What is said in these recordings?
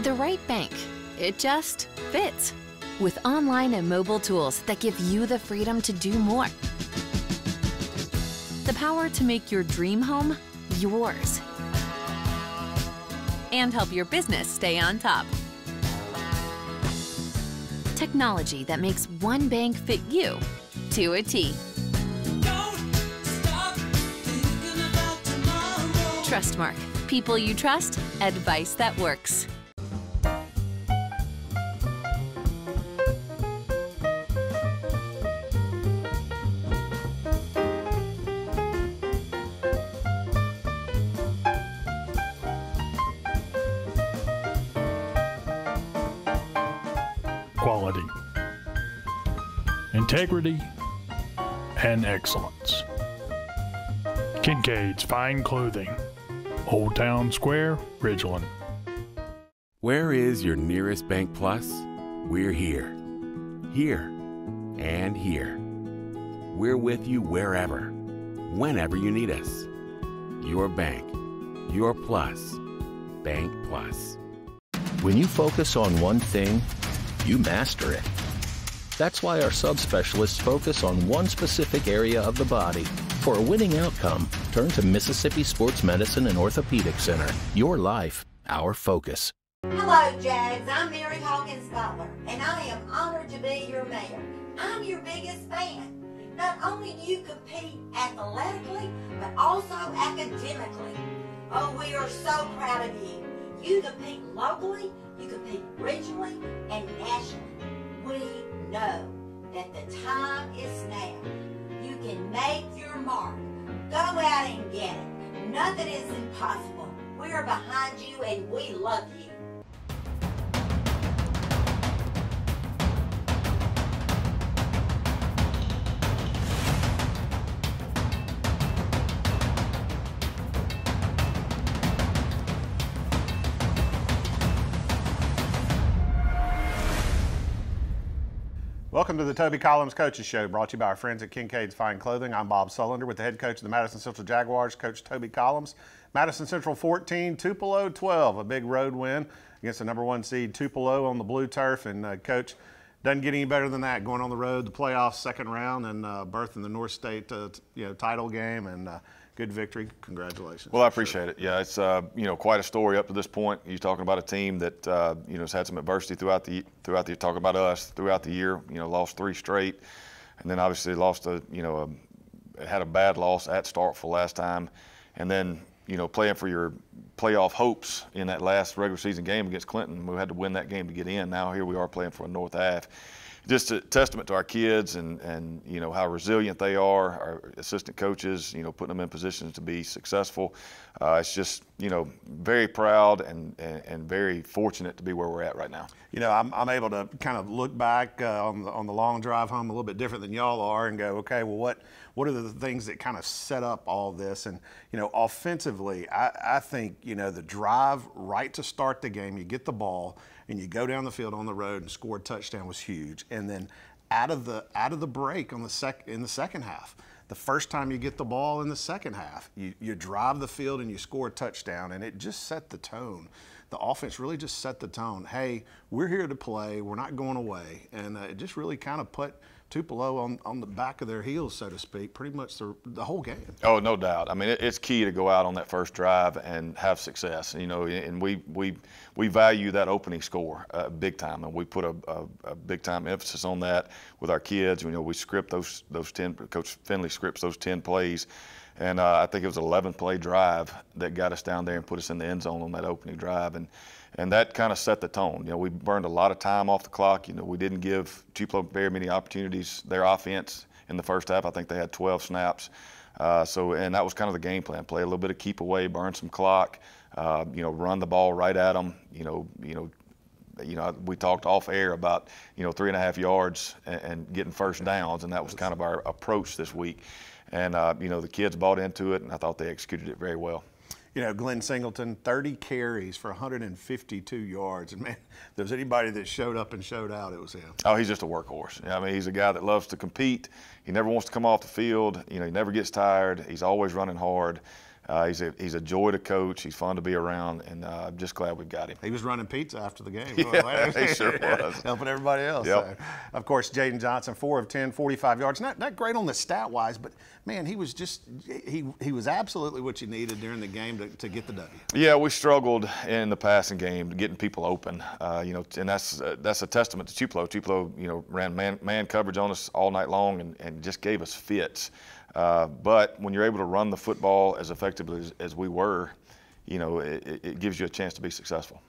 The right bank. It just fits. With online and mobile tools that give you the freedom to do more. The power to make your dream home yours. And help your business stay on top. Technology that makes one bank fit you to a T. Trustmark. People you trust, advice that works. Quality, integrity, and excellence. Kincaid's Fine Clothing, Old Town Square, Ridgeland. Where is your nearest Bank Plus? We're here. Here. And here. We're with you wherever, whenever you need us. Your bank. Your plus. Bank Plus. When you focus on one thing, you master it. That's why our subspecialists focus on one specific area of the body. For a winning outcome, turn to Mississippi Sports Medicine and Orthopedic Center. Your life, our focus. Hello, Jags. I'm Mary Hawkins Butler, and I am honored to be your mayor. I'm your biggest fan. Not only do you compete athletically, but also academically. Oh, we are so proud of you. You compete locally, you compete regionally, and nationally. We know that the time is now. You can make your mark. Go out and get it. Nothing is impossible. We are behind you and we love you. Welcome to the Toby Collins Coaches Show, brought to you by our friends at Kincaid's Fine Clothing. I'm Bob Sullender with the head coach of the Madison Central Jaguars, Coach Toby Collins. Madison Central 14, Tupelo 12, a big road win against the #1 seed Tupelo on the blue turf. And Coach, doesn't get any better than that, going on the road, the playoffs, second round, and berth in the North State title game, and good victory. Congratulations. Well, I appreciate it. Yeah, it's quite a story up to this point. You're talking about a team that has had some adversity throughout the talking about us throughout the year. Lost 3 straight, and then obviously lost had a bad loss at Starkville last time, and then playing for your playoff hopes in that last regular season game against Clinton. We had to win that game to get in. Now here we are playing for a North Ave. Just a testament to our kids and how resilient they are, our assistant coaches, putting them in positions to be successful. It's just, very proud and very fortunate to be where we're at right now. I'm able to kind of look back on the long drive home a little bit different than y'all are and go, okay, well, what are the things that kind of set up all this? And, offensively, I think, the drive right to start the game, you get the ball and you go down the field on the road and score a touchdown was huge. And then out of the break in the second half, the first time you get the ball in the second half, you drive the field and you score a touchdown, and it just set the tone. The offense really just set the tone. Hey, we're here to play. We're not going away. And it just really kind of put Tupelo on the back of their heels, so to speak, pretty much the whole game. Oh, no doubt. I mean, it's key to go out on that first drive and have success. And we value that opening score big time, and we put a big time emphasis on that with our kids. We script those 10. Coach Finley scripts those 10 plays. And I think it was an 11-play drive that got us down there and put us in the end zone on that opening drive. And that kind of set the tone. We burned a lot of time off the clock. We didn't give Tupelo very many opportunities. Their offense in the first half, I think they had 12 snaps. And that was kind of the game plan. Play a little bit of keep away, burn some clock, run the ball right at them. We talked off air about 3.5 yards and getting first downs, and that was kind of our approach this week. And, the kids bought into it, and I thought they executed it very well. Glenn Singleton, 30 carries for 152 yards. And, man, if there was anybody that showed up and showed out, it was him. Oh, he's just a workhorse. I mean, he's a guy that loves to compete. He never wants to come off the field. He never gets tired. He's always running hard. He's a joy to coach. He's fun to be around, and I'm just glad we've got him. He was running pizza after the game. Yeah, he sure was. Helping everybody else. Yep. So, of course, Jaden Johnson, 4 of 10, 45 yards. Not great on the stat-wise, but, man, he was just he was absolutely what you needed during the game to get the W. Yeah, we struggled in the passing game getting people open, and that's a testament to Tupelo. Tupelo, ran man coverage on us all night long and just gave us fits. But when you're able to run the football as effectively as we were, it gives you a chance to be successful.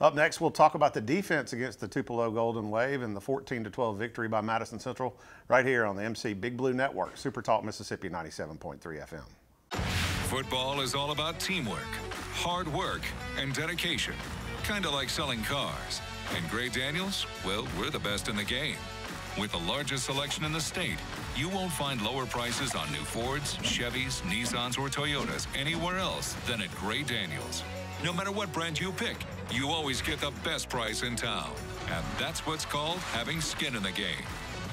Up next, we'll talk about the defense against the Tupelo Golden Wave and the 14-12 victory by Madison Central right here on the MC Big Blue Network, Super Talk Mississippi 97.3 FM. Football is all about teamwork, hard work, and dedication. Kind of like selling cars. And Gray Daniels, well, we're the best in the game. With the largest selection in the state, you won't find lower prices on new Fords, Chevys, Nissans, or Toyotas anywhere else than at Gray Daniels. No matter what brand you pick, you always get the best price in town. And that's what's called having skin in the game.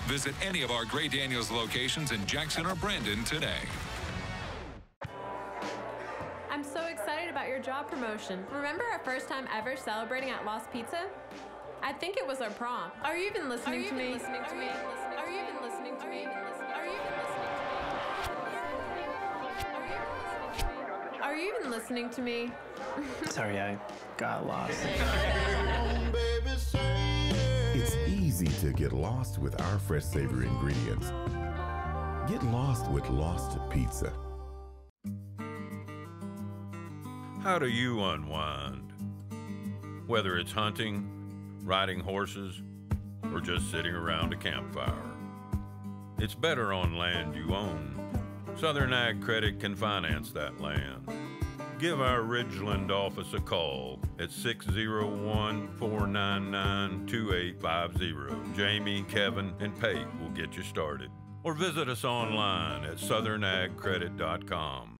Visit any of our Gray Daniels locations in Jackson or Brandon today. I'm so excited about your job promotion. Remember our first time ever celebrating at Lost Pizza? I think it was our prom. Are you even listening to me? Are you even listening to me? Are you even listening to me? Are you even listening to me? Sorry, I got lost. It's easy to get lost with our fresh, savory ingredients. Get lost with Lost Pizza. How do you unwind? Whether it's hunting, riding horses, or just sitting around a campfire. It's better on land you own. Southern Ag Credit can finance that land. Give our Ridgeland office a call at 601-499-2850. Jamie, Kevin, and Pate will get you started. Or visit us online at southernagcredit.com.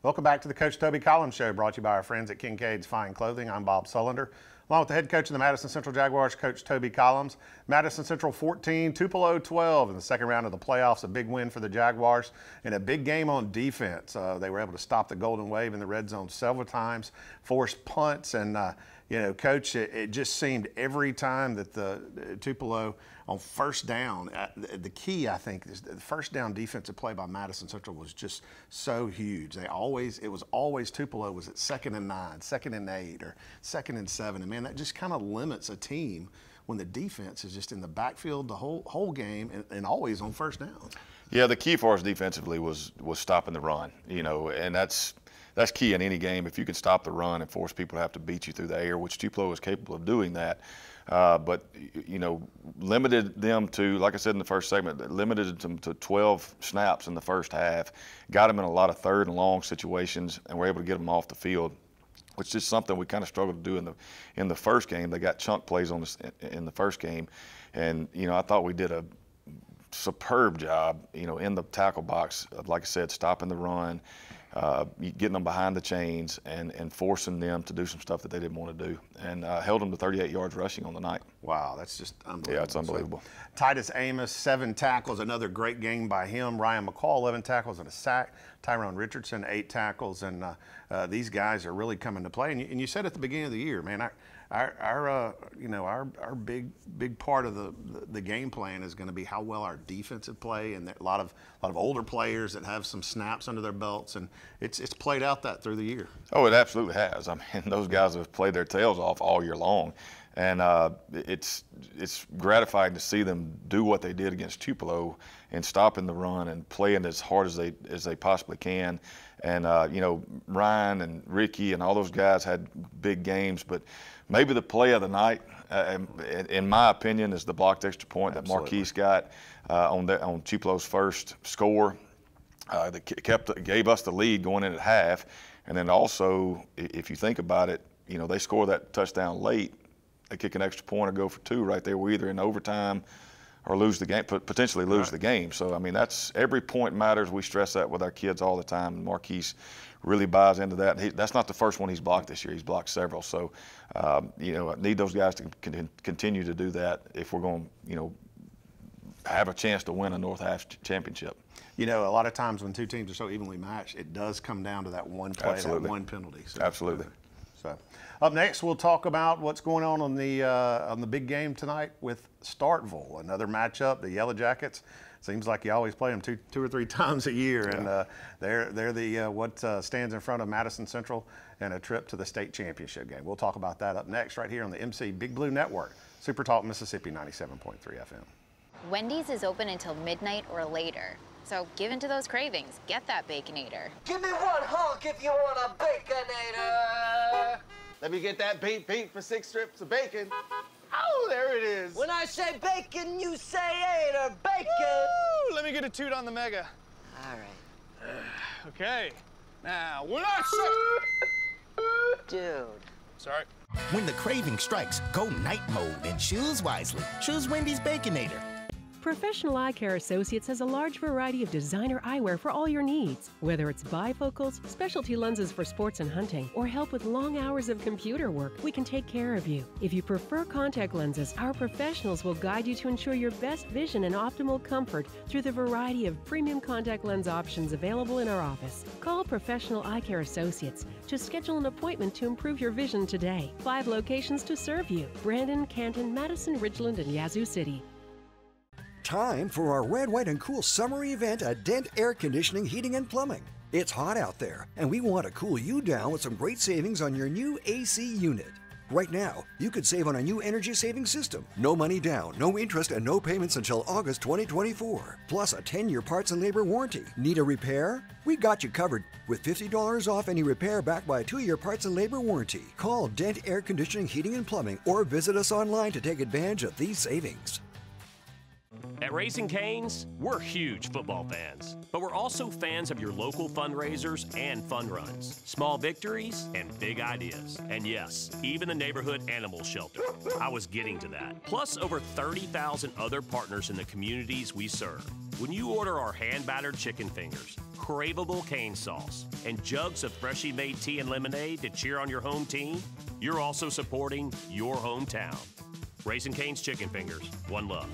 Welcome back to the Coach Toby Collins Show, brought to you by our friends at Kincaid's Fine Clothing. I'm Bob Sullender, along with the head coach of the Madison Central Jaguars, Coach Toby Collins. Madison Central 14, Tupelo 12 in the second round of the playoffs. A big win for the Jaguars and a big game on defense. They were able to stop the Golden Wave in the red zone several times, forced punts, and Coach, it just seemed every time that the Tupelo on first down, the key, I think, is the first down defensive play by Madison Central was just so huge. It was always Tupelo was at 2nd and 9, 2nd and 8, or 2nd and 7. And man, that just kind of limits a team when the defense is just in the backfield the whole game and always on first down. Yeah, the key for us defensively was stopping the run, and that's key in any game. If you can stop the run and force people to have to beat you through the air, which Tupelo is capable of doing that, but limited them to, like I said in the first segment, limited them to 12 snaps in the first half, got them in a lot of third and long situations, and were able to get them off the field, which is something we kind of struggled to do in the first game. They got chunk plays on us in the first game, and I thought we did a superb job, in the tackle box, like I said, stopping the run, getting them behind the chains and forcing them to do some stuff that they didn't want to do, and held them to 38 yards rushing on the night. Wow, that's just unbelievable. Yeah, it's unbelievable. So, Titus Amos, 7 tackles, another great game by him. Ryan McCall, 11 tackles and a sack. Tyrone Richardson, 8 tackles, and these guys are really coming to play. And you said at the beginning of the year, man, our big part of the game plan is going to be how well our defensive play, and a lot of older players that have some snaps under their belts, and it's played out that through the year. Oh, it absolutely has. I mean, those guys have played their tails off all year long, and it's gratifying to see them do what they did against Tupelo and stopping the run and playing as hard as they possibly can. And Ryan and Ricky and all those guys had big games, but maybe the play of the night, in my opinion, is the blocked extra point that Marquise got on Tupelo's first score. That gave us the lead going in at half, and then also, if you think about it, they score that touchdown late, they kick an extra point or go for 2 right there. We're either in overtime or lose the game, potentially lose the game. So, I mean, that's every point matters. We stress that with our kids all the time. Marquise really buys into that. That's not the first one he's blocked this year. He's blocked several. So, you know, I need those guys to continue to do that if we're going to, you know, have a chance to win a North Half championship. You know, a lot of times when two teams are so evenly matched, it does come down to that one play, that one penalty. So, Absolutely. So, up next, we'll talk about what's going on the big game tonight with Starkville. Another matchup. The Yellow Jackets. Seems like you always play them two or three times a year, and they're the what stands in front of Madison Central and a trip to the state championship game. We'll talk about that up next, right here on the MC Big Blue Network, Super Talk Mississippi 97.3 FM. Wendy's is open until midnight or later. So give in to those cravings. Get that Baconator. Give me one honk if you want a Baconator. Let me get that beat for 6 strips of bacon. Oh, there it is. When I say bacon, you say Ader. Bacon. Woo! Let me get a toot on the mega. All right. Okay. Now, when I say... Dude. Sorry. When the craving strikes, go night mode and choose wisely. Choose Wendy's Baconator. Professional Eye Care Associates has a large variety of designer eyewear for all your needs. Whether it's bifocals, specialty lenses for sports and hunting, or help with long hours of computer work, we can take care of you. If you prefer contact lenses, our professionals will guide you to ensure your best vision and optimal comfort through the variety of premium contact lens options available in our office. Call Professional Eye Care Associates to schedule an appointment to improve your vision today. 5 locations to serve you: Brandon, Canton, Madison, Ridgeland, and Yazoo City. Time for our Red, White, and Cool summer event at Dent Air Conditioning, Heating, and Plumbing. It's hot out there, and we want to cool you down with some great savings on your new AC unit. Right now, you could save on a new energy-saving system. No money down, no interest, and no payments until August 2024. Plus a 10-year parts and labor warranty. Need a repair? We got you covered with $50 off any repair backed by a 2-year parts and labor warranty. Call Dent Air Conditioning, Heating, and Plumbing or visit us online to take advantage of these savings. At Raising Cane's, we're huge football fans, but we're also fans of your local fundraisers and fun runs, small victories, and big ideas. And yes, even the neighborhood animal shelter. I was getting to that. Plus over 30,000 other partners in the communities we serve. When you order our hand-battered chicken fingers, craveable cane sauce, and jugs of freshly made tea and lemonade to cheer on your home team, you're also supporting your hometown. Raising Cane's Chicken Fingers, one love.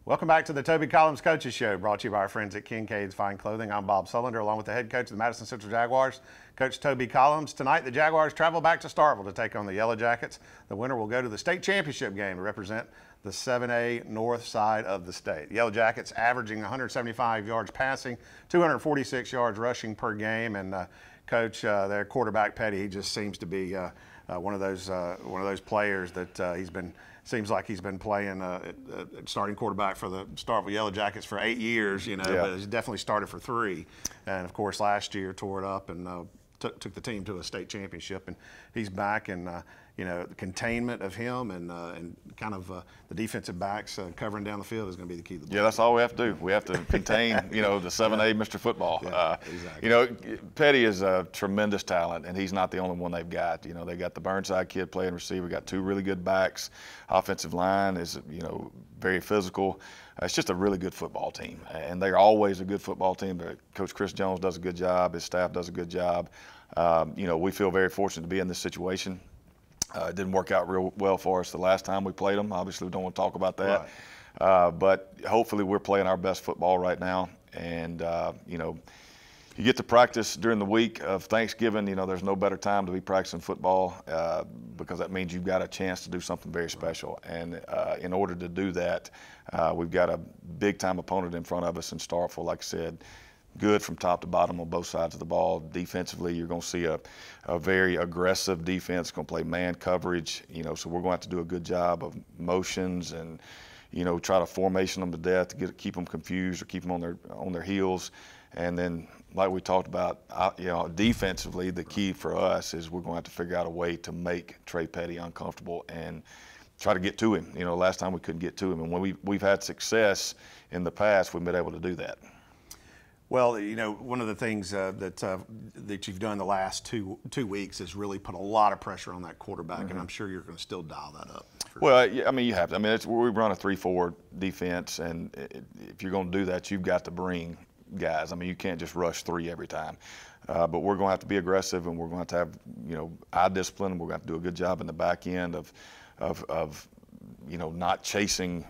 Welcome back to the Toby Collins Coaches Show, brought to you by our friends at Kincaid's Fine Clothing. I'm Bob Sullender, along with the head coach of the Madison Central Jaguars, Coach Toby Collins. Tonight, the Jaguars travel back to Starkville to take on the Yellow Jackets. The winner will go to the state championship game to represent the 7A north side of the state. The Yellow Jackets averaging 175 yards passing, 246 yards rushing per game, and Coach, their quarterback Petty, he just seems to be one of those players that seems like he's been playing starting quarterback for the Starkville Yellow Jackets for 8 years, you know, but he's definitely started for 3. And of course, last year tore it up and took the team to a state championship. And he's back, and you know, the containment of him and kind of the defensive backs covering down the field is going to be the key to the ball. Yeah, that's all we have to do. We have to contain, you know, the 7A Mr. Football. Yeah, exactly. You know, Petty is a tremendous talent, and he's not the only one they've got. You know, they got the Burnside kid playing receiver, got 2 really good backs. Offensive line is, you know, very physical. It's just a really good football team, and they're always a good football team. Coach Chris Jones does a good job. His staff does a good job. You know, we feel very fortunate to be in this situation. It didn't work out real well for us the last time we played them. Obviously, we don't want to talk about that. Right. But hopefully we're playing our best football right now. And, you know, you get to practice during the week of Thanksgiving. You know, there's no better time to be practicing football because that means you've got a chance to do something very special. And in order to do that, we've got a big-time opponent in front of us in Starkville, like I said. Good from top to bottom on both sides of the ball. Defensively, you're going to see a very aggressive defense, going to play man coverage, you know, so we're going to have to do a good job of motions and, you know, try to formation them to death to keep them confused or keep them on their heels. And then, like we talked about, you know, defensively, the key for us is we're going to have to figure out a way to make Trey Petty uncomfortable and try to get to him. You know, last time we couldn't get to him, and when we've had success in the past, we've been able to do that. Well, you know, one of the things that you've done the last two weeks is really put a lot of pressure on that quarterback, and I'm sure you're going to still dial that up. Well, yeah, I mean, you have to. I mean, we run a 3-4 defense, and if you're going to do that, you've got to bring guys. I mean, you can't just rush 3 every time. But we're going to have to be aggressive, and we're going to have, eye discipline. We're going to have to do a good job in the back end of not chasing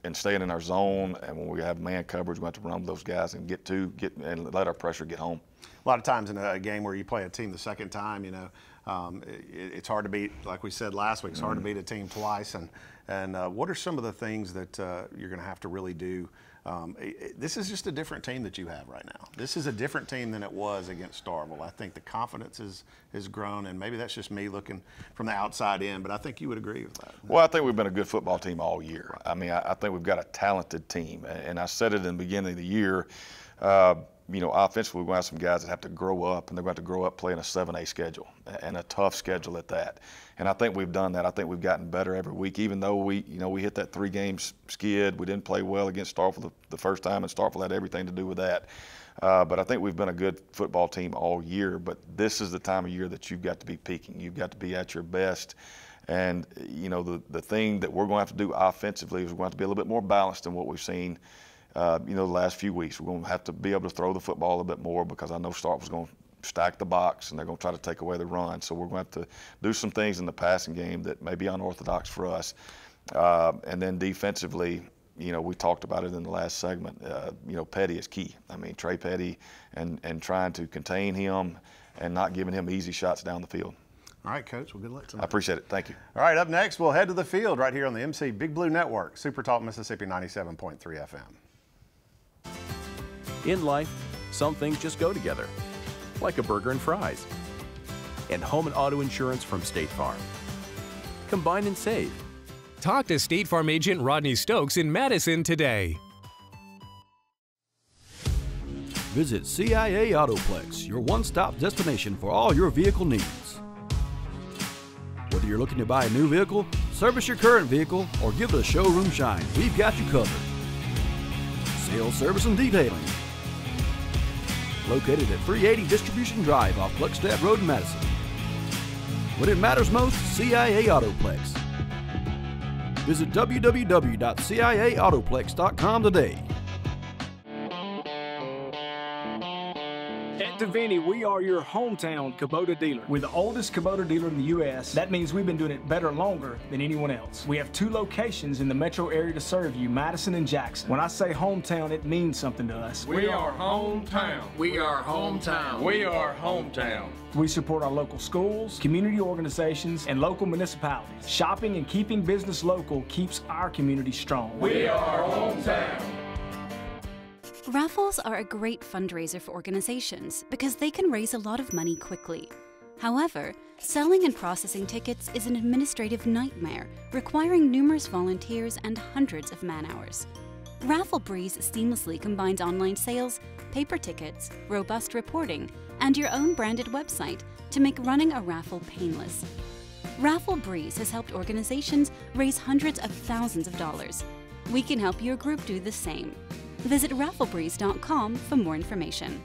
and staying in our zone. And when we have man coverage, we're going to have to run with those guys and get and let our pressure get home. A lot of times in a game where you play a team the second time, it's hard to beat, like we said last week, it's hard to beat a team twice. And what are some of the things that you're going to have to really do? This is just a different team that you have right now. This is a different team than it was against Starkville. I think the confidence has grown, and maybe that's just me looking from the outside in, but I think you would agree with that. Well, I think we've been a good football team all year. I mean, I think we've got a talented team, and I said it in the beginning of the year. Offensively, we're going to have some guys that have to grow up, and they're going to have to grow up playing a 7A schedule, and a tough schedule at that. And I think we've done that. I think we've gotten better every week, even though we hit that 3-game skid. We didn't play well against Starkville the first time, and Starkville had everything to do with that. But I think we've been a good football team all year. But this is the time of year that you've got to be peaking. You've got to be at your best. And, the thing that we're going to have to do offensively is we're going to have to be a little bit more balanced than what we've seen the last few weeks. We're going to have to be able to throw the football a little bit more, because I know Starkville's going to stack the box, and they're going to try to take away the run. So we're going to have to do some things in the passing game that may be unorthodox for us. And then defensively, we talked about it in the last segment. Petty is key. I mean, Trey Petty, and trying to contain him and not giving him easy shots down the field. All right, Coach. Well, good luck tonight. I appreciate it. Thank you. All right, up next, we'll head to the field right here on the MC Big Blue Network, Super Talk Mississippi 97.3 FM. In life, some things just go together, like a burger and fries, and home and auto insurance from State Farm. Combine and save. Talk to State Farm agent Rodney Stokes in Madison today. Visit CIA Autoplex, your one-stop destination for all your vehicle needs. Whether you're looking to buy a new vehicle, service your current vehicle, or give it a showroom shine, we've got you covered. Sales, service, and detailing. Located at 380 Distribution Drive off Gluckstadt Road in Madison. When it matters most, CIA Autoplex. Visit www.ciautoplex.com today. At Davini, we are your hometown Kubota dealer. We're the oldest Kubota dealer in the U.S. That means we've been doing it better longer than anyone else. We have 2 locations in the metro area to serve you, Madison and Jackson. When I say hometown, it means something to us. We are hometown. We are hometown. We are hometown. We support our local schools, community organizations, and local municipalities. Shopping and keeping business local keeps our community strong. We are hometown. Raffles are a great fundraiser for organizations because they can raise a lot of money quickly. However, selling and processing tickets is an administrative nightmare, requiring numerous volunteers and hundreds of man-hours. Raffle Breeze seamlessly combines online sales, paper tickets, robust reporting, and your own branded website to make running a raffle painless. Raffle Breeze has helped organizations raise hundreds of thousands of dollars. We can help your group do the same. Visit rafflebreeze.com for more information.